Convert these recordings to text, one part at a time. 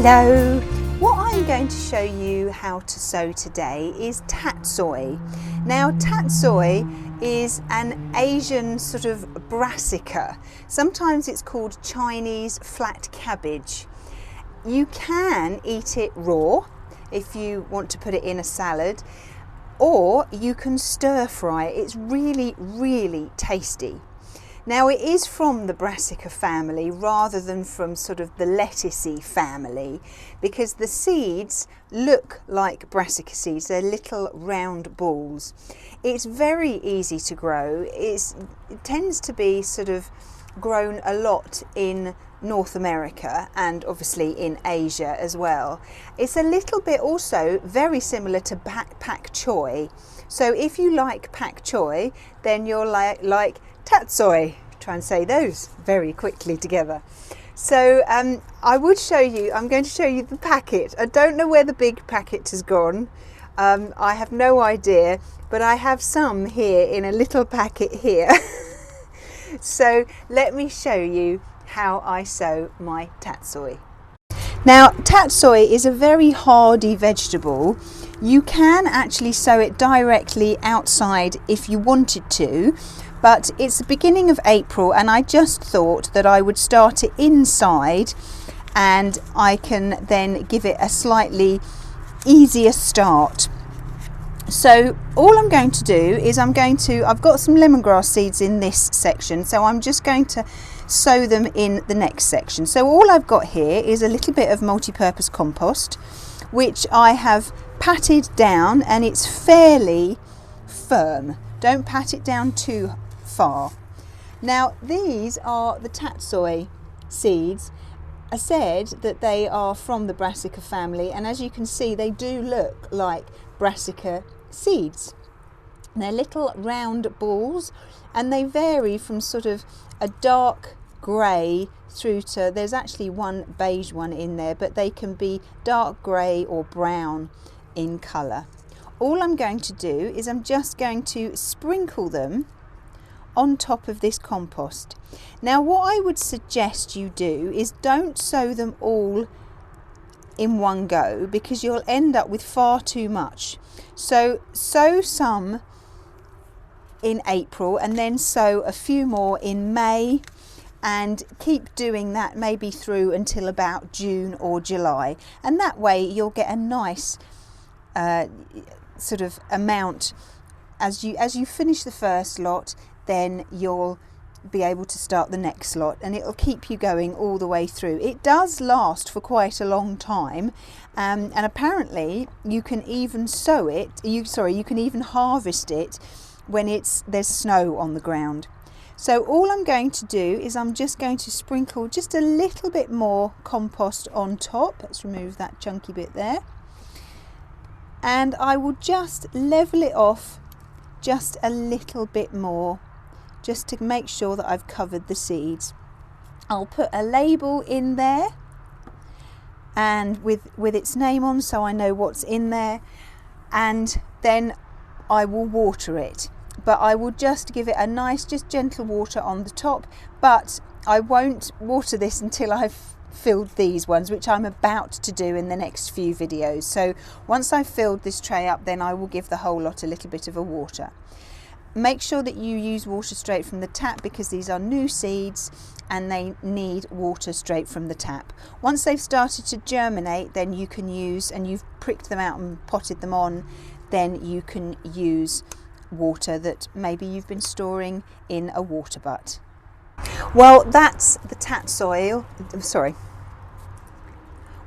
Hello! What I'm going to show you how to sow today is Tatsoi. Now Tatsoi is an Asian sort of brassica. Sometimes it's called Chinese flat cabbage. You can eat it raw if you want to put it in a salad, or you can stir fry it. It's really tasty. Now it is from the brassica family rather than from sort of the lettucey family, because the seeds look like brassica seeds. They're little round balls. It's very easy to grow. It tends to be sort of grown a lot in North America and obviously in Asia as well. It's a little bit also very similar to pak choy. So if you like pak choy, then you'll like Tatsoi. Try and say those very quickly together. So I would show you, I'm going to show you the packet. I don't know where the big packet has gone. I have no idea, but I have some here in a little packet here. So let me show you how I sow my tatsoi. Now tatsoi is a very hardy vegetable. You can actually sow it directly outside if you wanted to, but it's the beginning of April and I just thought that I would start it inside and I can then give it a slightly easier start. So all I'm going to do is I've got some lemongrass seeds in this section, so I'm just going to sow them in the next section. So all I've got here is a little bit of multi-purpose compost, which I have patted down, and it's fairly firm. Don't pat it down too far. Now these are the tatsoi seeds. I said that they are from the brassica family, and as you can see they do look like brassica seeds. They're little round balls and they vary from sort of a dark grey through to, there's actually one beige one in there, but they can be dark grey or brown in colour. All I'm going to do is I'm just going to sprinkle them on top of this compost. Now what I would suggest you do is don't sow them all in one go, because you'll end up with far too much. So sow some in April and then sow a few more in May, and keep doing that maybe through until about June or July, and that way you'll get a nice sort of amount as you finish the first lot. Then you'll be able to start the next lot, and it'll keep you going all the way through. It does last for quite a long time, and apparently you can even sow it, you can even harvest it when there's snow on the ground. So all I'm going to do is I'm just going to sprinkle just a little bit more compost on top. Let's remove that chunky bit there, and I will just level it off just a little bit more, just to make sure that I've covered the seeds. I'll put a label in there and with its name on, so I know what's in there, and then I will water it. But I will just give it a nice, just gentle water on the top, but I won't water this until I've filled these ones, which I'm about to do in the next few videos. So once I've filled this tray up, then I will give the whole lot a little bit of a water. Make sure that you use water straight from the tap, because these are new seeds and they need water straight from the tap. Once they've started to germinate, then you can use, and you've pricked them out and potted them on, then you can use water that maybe you've been storing in a water butt. Well, that's the tatsoi.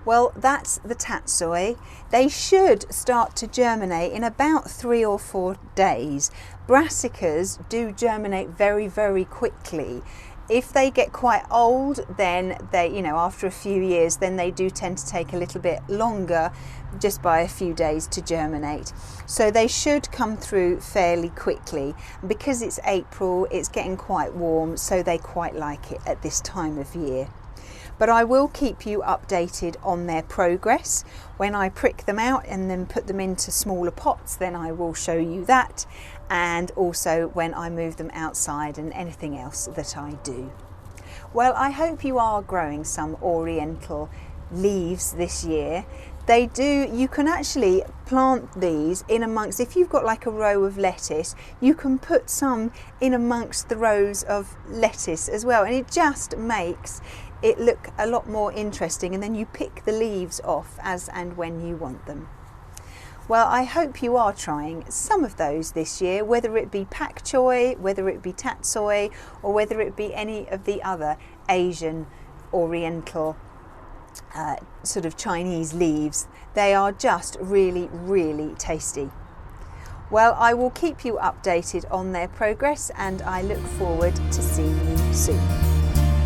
Well, that's the tatsoi. They should start to germinate in about 3 or 4 days. Brassicas do germinate very quickly. If they get quite old, then they, after a few years, then they do tend to take a little bit longer, just by a few days, to germinate. So they should come through fairly quickly. Because it's April, it's getting quite warm, so they quite like it at this time of year. But I will keep you updated on their progress. When I prick them out and then put them into smaller pots, then I will show you that, and also when I move them outside and anything else that I do. Well, I hope you are growing some oriental leaves this year. You can actually plant these in amongst, if you've got like a row of lettuce, you can put some in amongst the rows of lettuce as well, and it just makes it look a lot more interesting, and then you pick the leaves off as and when you want them. Well, I hope you are trying some of those this year, whether it be pak choi, whether it be tatsoi, or whether it be any of the other Asian, Oriental, sort of Chinese leaves. They are just really, really tasty. Well, I will keep you updated on their progress, and I look forward to seeing you soon.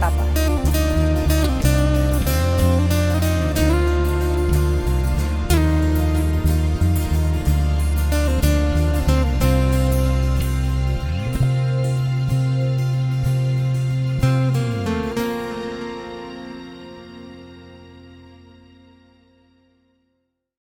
Bye bye.